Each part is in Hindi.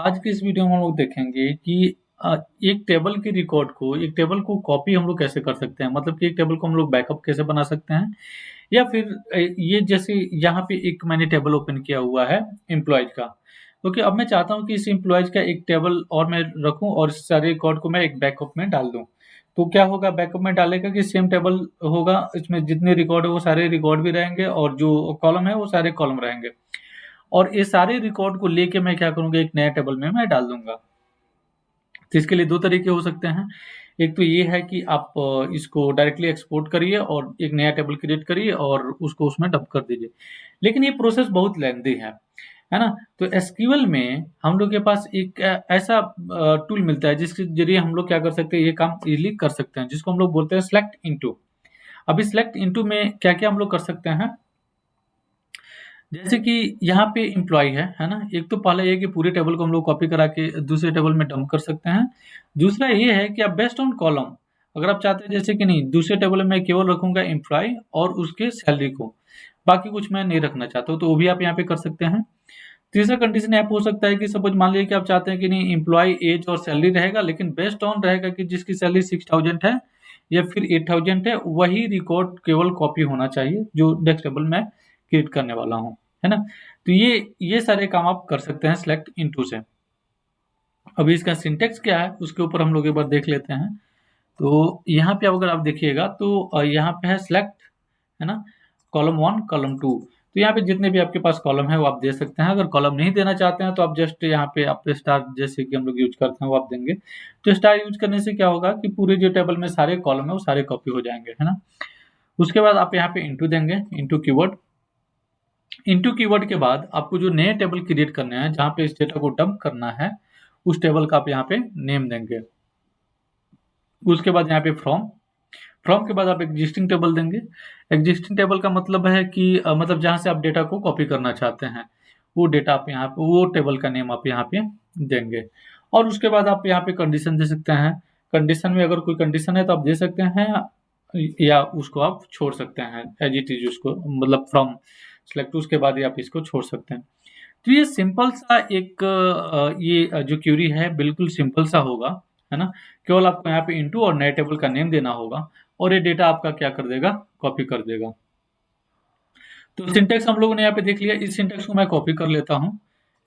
आज की इस वीडियो में हम लोग देखेंगे कि एक एक टेबल को कॉपी हम लोग कैसे कर सकते हैं। मतलब कि एक टेबल को हम लोग बैकअप कैसे बना सकते हैं या फिर ये जैसे यहाँ पे एक मैंने टेबल ओपन किया हुआ है एम्प्लॉयज का। क्योंकि अब मैं चाहता हूँ कि इस एम्प्लॉयज का एक टेबल और मैं रखूँ और इस सारे रिकॉर्ड को मैं एक बैकअप में डाल दूँ। तो क्या होगा, बैकअप में डालेगा कि सेम टेबल होगा, इसमें जितने रिकॉर्ड है वो सारे रिकॉर्ड भी रहेंगे और जो कॉलम है वो सारे कॉलम रहेंगे। और ये सारे रिकॉर्ड को लेके मैं क्या करूँगा, एक नया टेबल में मैं डाल दूँगा। तो इसके लिए 2 तरीके हो सकते हैं। एक तो ये है कि आप इसको डायरेक्टली एक्सपोर्ट करिए और एक नया टेबल क्रिएट करिए और उसको उसमें डंप कर दीजिए। लेकिन ये प्रोसेस बहुत लेंथी है ना? तो एसक्यूएल में हम लोग के पास एक ऐसा टूल मिलता है जिसके ज़रिए हम लोग क्या कर सकते हैं, ये काम ईज़िली कर सकते हैं, जिसको हम लोग बोलते हैं सेलेक्ट इनटू। अब इस सेलेक्ट इनटू में क्या-क्या हम लोग कर सकते हैं? जैसे कि यहाँ पे एम्प्लॉयी है ना? एक तो पहला ये है कि पूरे टेबल को हम लोग कॉपी करा के दूसरे टेबल में डंप कर सकते हैं। दूसरा ये है कि आप बेस्ड ऑन कॉलम, अगर आप चाहते हैं जैसे कि नहीं, दूसरे टेबल में मैं केवल रखूँगा एम्प्लॉयी और उसके सैलरी को, बाकी कुछ मैं नहीं रखना चाहता हूँ, तो वो भी आप यहाँ पे कर सकते हैं। तीसरा कंडीशन यहाँ पे हो सकता है कि सपोज़ मान लीजिए कि आप चाहते हैं कि नहीं, एम्प्लॉयी ऐज और सैलरी रहेगा, लेकिन बेस्ड ऑन रहेगा कि जिसकी सैलरी 6000 है या फिर 8000 है, वही रिकॉर्ड केवल कॉपी होना चाहिए जो नेक्स्ट टेबल मैं क्रिएट करने वाला हूँ। है ना? तो ये सारे काम आप कर सकते हैं सेलेक्ट इनटू से। अभी इसका सिंटैक्स क्या है उसके ऊपर हम लोग एक बार देख लेते हैं। तो यहाँ पे अगर आप देखिएगा तो यहाँ पे है सेलेक्ट, है ना? Column 1, column 2। तो यहाँ पे जितने भी आपके पास कॉलम है वो आप दे सकते हैं। अगर कॉलम नहीं देना चाहते हैं तो आप जस्ट यहाँ पे आप स्टार जैसे कि हम लोग यूज़ करते हैं वो आप देंगे। तो स्टार यूज़ करने से क्या होगा कि पूरे जो टेबल में सारे कॉलम है वो सारे कॉपी हो जाएँगे, है ना? उसके बाद आप यहाँ पे इंटू देंगे, इंटू कीवर्ड। इंटू कीवर्ड के बाद आपको जो नए टेबल क्रिएट करने हैं, जहाँ पे इस डेटा को डंप करना है, उस टेबल का आप यहाँ पे नेम देंगे। उसके बाद यहाँ पे फ्रॉम के बाद आप एग्जिस्टिंग टेबल देंगे। एग्जिस्टिंग टेबल का मतलब है कि मतलब जहाँ से आप डेटा को कॉपी करना चाहते हैं, वो डेटा आप यहाँ पे, वो टेबल का नेम आप यहाँ पे देंगे। और उसके बाद आप यहाँ पे कंडीशन दे सकते हैं। कंडीशन में अगर कोई कंडीशन है तो आप दे सकते हैं या उसको आप छोड़ सकते हैं एज इट इज, उसको मतलब फ्रॉम सेलेक्ट, उसके बाद ही आप इसको छोड़ सकते हैं। तो ये सिंपल सा एक जो क्यूरी है बिल्कुल सिंपल सा होगा, है ना? केवल आपको यहाँ पे इंटू और नए टेबल का नेम देना होगा और ये डेटा आपका क्या कर देगा, कॉपी कर देगा। तो सिंटेक्स हम लोगों ने यहाँ पे देख लिया, इस सिंटेक्स को मैं कॉपी कर लेता हूँ,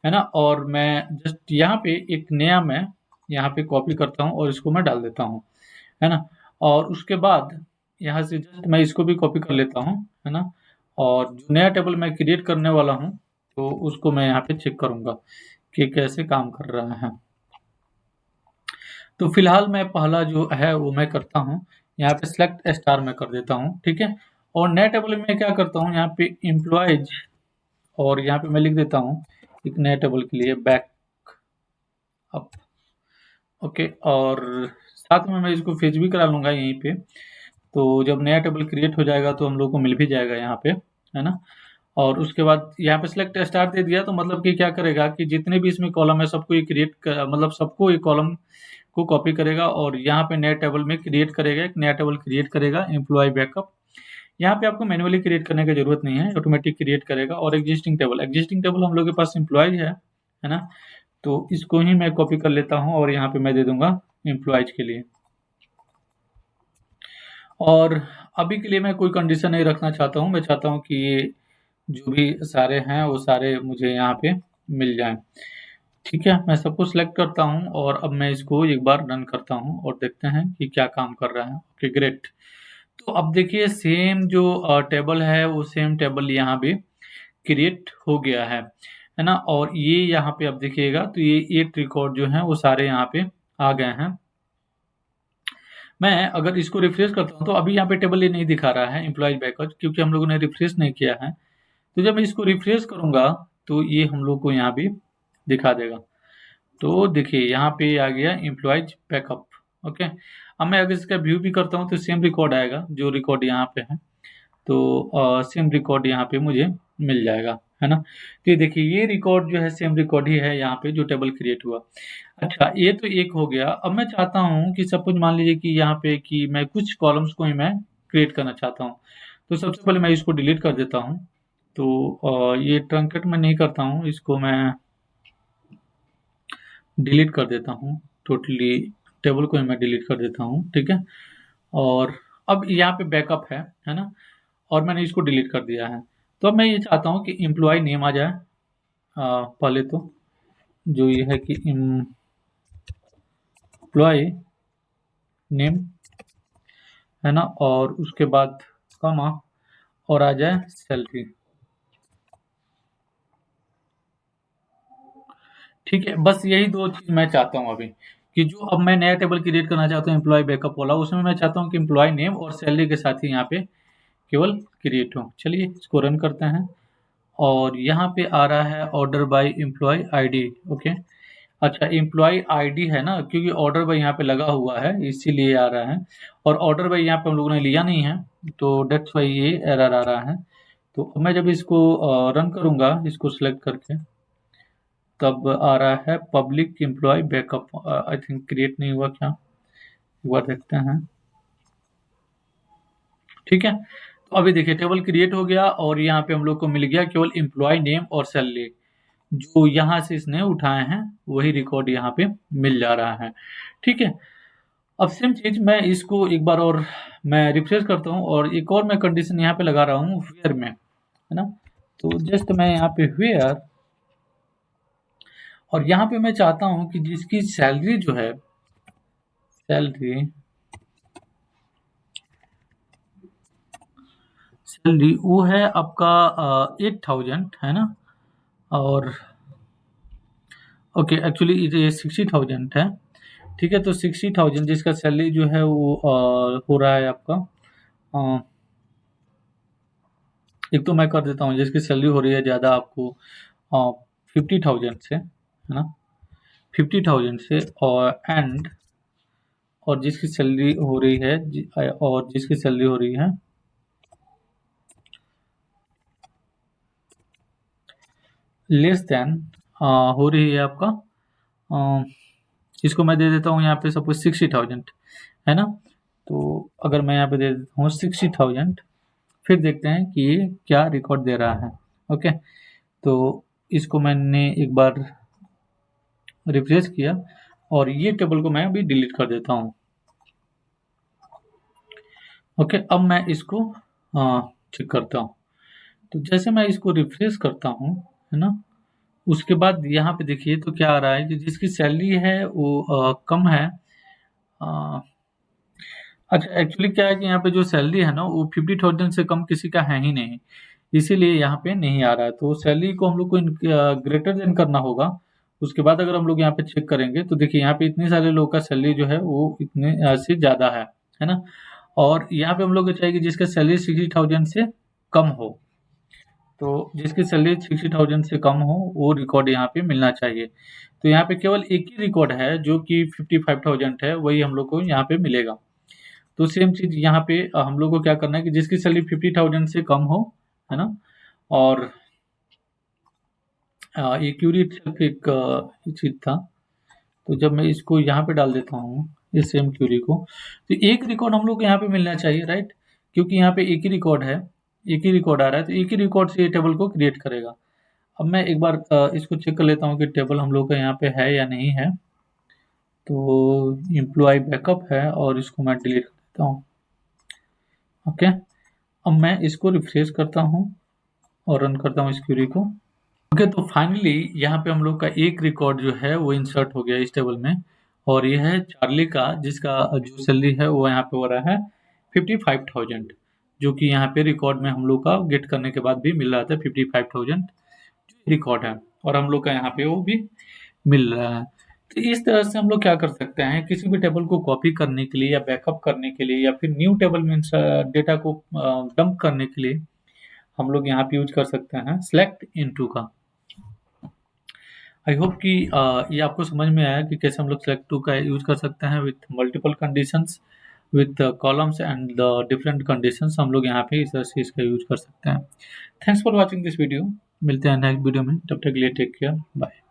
है ना? और मैं जस्ट यहाँ पे एक नया मैं यहाँ पे कॉपी करता हूँ और इसको मैं डाल देता हूँ, है ना? और उसके बाद यहाँ से जस्ट मैं इसको भी कॉपी कर लेता हूँ, है ना? और जो नया टेबल मैं क्रिएट करने वाला हूँ, तो उसको मैं यहाँ पे चेक करूँगा कि कैसे काम कर रहा है। तो फिलहाल मैं पहला जो है वो मैं करता हूँ, यहाँ पे सेलेक्ट स्टार में कर देता हूँ, ठीक है? और नए टेबल में क्या करता हूँ, यहाँ पे एम्प्लॉयज और यहाँ पे मैं लिख देता हूँ एक नए टेबल के लिए बैक अप, ओके? और साथ में मैं इसको फेच भी करा लूँगा यहीं पे। तो जब नया टेबल क्रिएट हो जाएगा तो हम लोग को मिल भी जाएगा यहाँ पे, है ना? और उसके बाद यहाँ पे सिलेक्ट स्टार दे दिया तो मतलब कि क्या करेगा कि जितने भी इसमें कॉलम है सबको ये क्रिएट मतलब सबको ये कॉलम को कॉपी करेगा और यहाँ पे नए टेबल में क्रिएट करेगा, एक नया टेबल क्रिएट करेगा एम्प्लॉय बैकअप। यहाँ पे आपको मैनुअली क्रिएट करने की जरूरत नहीं है, ऑटोमेटिक क्रिएट करेगा। और एग्जिस्टिंग टेबल हम लोग के पास एम्प्लॉय है ना? तो इसको ही मैं कॉपी कर लेता हूँ और यहाँ पे मैं दे दूंगा एम्प्लॉयज के लिए। और अभी के लिए मैं कोई कंडीशन नहीं रखना चाहता हूँ, मैं चाहता हूँ कि ये जो भी सारे हैं वो सारे मुझे यहाँ पे मिल जाएं। ठीक है, मैं सबको सिलेक्ट करता हूँ और अब मैं इसको एक बार रन करता हूँ और देखते हैं कि क्या काम कर रहा है। Okay, great. तो अब देखिए सेम जो टेबल है वो सेम टेबल यहाँ भी क्रिएट हो गया है ना? और ये यहाँ पे आप देखिएगा तो ये 8 रिकॉर्ड जो हैं वो सारे यहाँ पे आ गए हैं। मैं अगर इसको रिफ्रेश करता हूँ तो अभी यहाँ पे टेबल ये नहीं दिखा रहा है एम्प्लॉयज बैकअप, क्योंकि हम लोगों ने रिफ्रेश नहीं किया है। तो जब मैं इसको रिफ्रेश करूँगा तो ये हम लोग को यहाँ भी दिखा देगा। तो देखिए यहाँ पे आ गया एम्प्लॉयज बैकअप। ओके, अब मैं अगर इसका व्यू भी करता हूँ तो सेम रिकॉर्ड आएगा जो रिकॉर्ड यहाँ पे है। तो सेम रिकॉर्ड यहाँ पे मुझे मिल जाएगा, है ना? तो ये देखिए ये रिकॉर्ड जो है सेम रिकॉर्ड ही है यहाँ पे जो टेबल क्रिएट हुआ। अच्छा, ये तो एक हो गया। अब मैं चाहता हूँ कि सपोज मान लीजिए कि यहाँ पे कि मैं कुछ कॉलम्स को ही मैं क्रिएट करना चाहता हूँ। तो सबसे पहले मैं इसको डिलीट कर देता हूँ। तो ये ट्रंकेट मैं नहीं करता हूँ, इसको मैं डिलीट कर देता हूँ, टोटली टेबल को मैं डिलीट कर देता हूँ, ठीक है। और अब यहाँ पे बैकअप है ना, और मैंने इसको डिलीट कर दिया है। तो अब मैं ये चाहता हूँ कि एम्प्लॉय नेम आ जाए, पहले तो जो ये है कि एम्प्लॉय नेम है ना, और उसके बाद कॉमा और आ जाए सैलरी, ठीक है। बस यही दो चीज मैं चाहता हूँ अभी, कि जो अब मैं नया टेबल क्रिएट करना चाहता हूँ एम्प्लॉय बैकअप वाला, उसमें मैं चाहता हूँ कि एम्प्लॉय नेम और सैलरी के साथ ही यहाँ पे केवल क्रिएट हो। चलिए इसको रन करते हैं, और यहाँ पे आ रहा है order by employee ID. Okay, अच्छा एम्प्लॉय आईडी है ना, क्योंकि ऑर्डर बाय यहाँ पे लगा हुआ है इसीलिए आ रहा है, और ऑर्डर बाय यहाँ पे हम लोगों ने लिया नहीं है, तो डेट्स वाई ये एरर आ रहा है। तो अब मैं जब इसको रन करूंगा इसको सिलेक्ट करके, तब आ रहा है public employee backup. I think create नहीं हुआ क्या, एक बार देखते हैं, ठीक है। तो अभी देखिए टेबल क्रिएट हो गया, और यहाँ पे हम लोग को मिल गया केवल एम्प्लॉय नेम और सैलरी, जो यहाँ से इसने उठाए हैं वही रिकॉर्ड यहाँ पे मिल जा रहा है, ठीक है। अब सेम चीज मैं इसको एक बार और मैं रिफ्रेश करता हूँ, और एक और मैं कंडीशन यहाँ पे लगा रहा हूँ वेयर में, है ना। तो जस्ट मैं यहाँ पे वेयर, और यहाँ पे मैं चाहता हूँ कि जिसकी सैलरी जो है, सैलरी सैलरी वो है आपका 8,000, है ना। और ओके, एक्चुअली ये 60,000 है, ठीक है। तो 60,000 जिसका सैलरी जो है वो हो रहा है आपका, एक तो मैं कर देता हूँ जिसकी सैलरी हो रही है ज़्यादा आपको 50,000 से, है ना, 50,000 से, और एंड, और जिसकी सैलरी हो रही है और जिसकी सैलरी हो रही है लेस देन, हो रही है आपका, अ, इसको मैं दे देता हूँ यहाँ पे सपोज 60,000, है ना। तो अगर मैं यहाँ पे दे देता हूँ 60,000, फिर देखते हैं कि ये क्या रिकॉर्ड दे रहा है। ओके, तो इसको मैंने एक बार रिफ्रेश किया, और ये टेबल को मैं अभी डिलीट कर देता हूँ। ओके, अब मैं इसको चेक करता हूँ। तो जैसे मैं इसको रिफ्रेश करता हूँ, है ना, उसके बाद यहाँ पे देखिए तो क्या आ रहा है कि जिसकी सैलरी है वो कम है। अ, अच्छा एक्चुअली क्या है कि यहाँ पे जो सैलरी है ना वो 50,000 से कम किसी का है ही नहीं, इसीलिए यहाँ पे नहीं आ रहा है। तो सैलरी को हम लोग को ग्रेटर देन करना होगा। उसके बाद अगर हम लोग यहाँ पे चेक करेंगे तो देखिए यहाँ पे इतने सारे लोगों का सैलरी जो है वो इतने से ज़्यादा है ना। और यहाँ पे हम लोग को चाहिए कि जिसका सैलरी 60,000 से कम हो, तो जिसकी सैलरी 60,000 से कम हो वो रिकॉर्ड यहाँ पे मिलना चाहिए। तो यहाँ पे केवल एक ही रिकॉर्ड है जो कि 55,000 है, वही हम लोग को यहाँ पे मिलेगा। तो सेम चीज़ यहाँ पे हम लोग को क्या करना है कि जिसकी सैलरी 50,000 से कम हो, है ना। और ये क्यूरी इटसेल्फ एक चीज़ था। तो जब मैं इसको यहाँ पे डाल देता हूँ इस सेम क्यूरी को, तो एक रिकॉर्ड हम लोग को यहाँ पे मिलना चाहिए, राइट, क्योंकि यहाँ पे एक ही रिकॉर्ड है, एक ही रिकॉर्ड आ रहा है, तो एक ही रिकॉर्ड से ये टेबल को क्रिएट करेगा। अब मैं एक बार इसको चेक कर लेता हूँ कि टेबल हम लोग का यहाँ पे है या नहीं है। तो एम्प्लॉय बैकअप है, और इसको मैं डिलीट कर देता हूँ। ओके, अब मैं इसको रिफ्रेश करता हूँ और रन करता हूँ इस क्वेरी को। ओके, तो फाइनली यहाँ पे हम लोग का एक रिकॉर्ड जो है वो इंसर्ट हो गया इस टेबल में, और ये है चार्ली का, जिसका जो सैलरी है वो यहाँ पे हो रहा है 55,000, जो कि यहाँ पे रिकॉर्ड में हम लोग का गेट करने के बाद भी मिल रहा था 55,000 रिकॉर्ड है, और हम लोग का यहाँ पे वो भी मिल रहा है। तो इस तरह से हम लोग क्या कर सकते हैं, किसी भी टेबल को कॉपी करने के लिए या बैकअप करने के लिए या फिर न्यू टेबल में डेटा को डंप करने के लिए हम लोग यहाँ पे यूज कर सकते हैं सेलेक्ट इनटू का। आई होप कि ये आपको समझ में आया कि कैसे हम लोग सेलेक्ट टू का यूज कर सकते हैं with multiple conditions, with columns and the different conditions हम लोग यहाँ पे इस तरह से इसका यूज कर सकते हैं। Thanks for watching this video, मिलते हैं नेक्स्ट वीडियो में, तब तक के लिए टेक केयर, बाय।